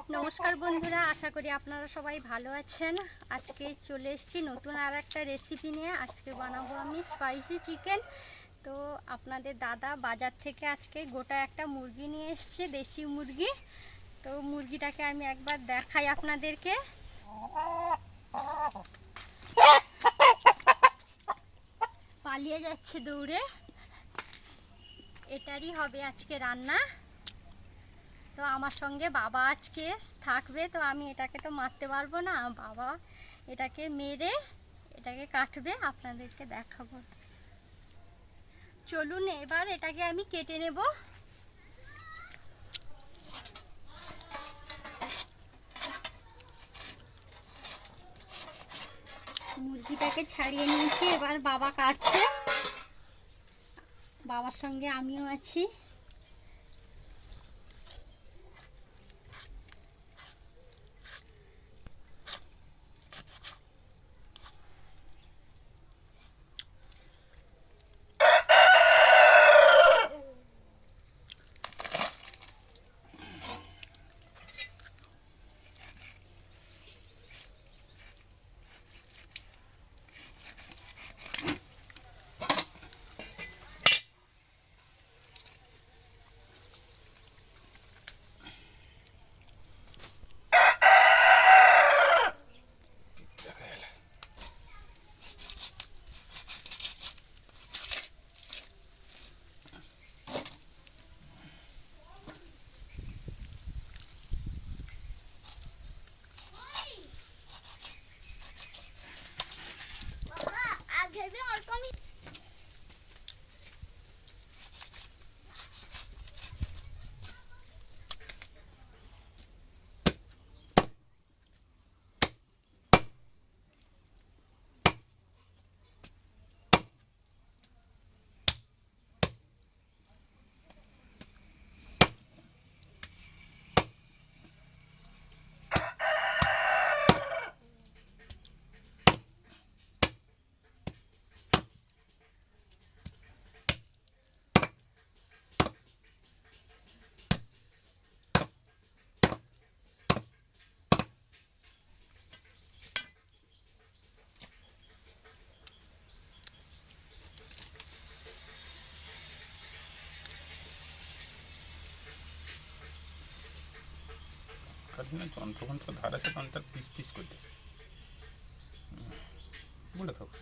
नमस्कार बंधुरा आशा करी आपनारा सबाई भालो आछेन। आज के चले एसेछि नतून आर एकटा रेसिपि निये। आज के बानाबो आमि स्पाइसी चिकेन। तो आपनादेर दादा बाजार थेके आज के गोटा एकटा मुरगि निये एसेछे, देशी मुरगि। तो मुरगिटाके आमि एकबार देखाई आपनादेरके। पालिये जाच्छे दौड़े। एटारই হবে আজকে রান্না। तो आमार संगे बाबा आज के थाकबे। तो आमी एटाके तो मारते पारबो ना, बाबा एटाके मेरे एटाके काटबे, आपनादेरके देखाबो। चलुन एबार एटाके आमी केटे नेब। मुरगिटाके छाड़िये निয়েছি, एबार बाबा काटছে। बाबार संगे आमिও आছি। যন্ত্রযন্ত্র ধার আছে তখন তার পিস পিস করতে বলে থাকো।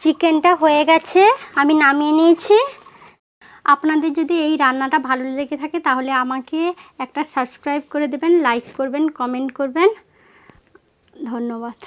চিকেনটা হয়ে গেছে, আমি নামিয়ে নিয়েছি। আপনাদের যদি এই রান্নাটা ভালো লেগে থাকে তাহলে আমাকে একটা সাবস্ক্রাইব করে দেবেন, লাইক করবেন, কমেন্ট করবেন। ধন্যবাদ।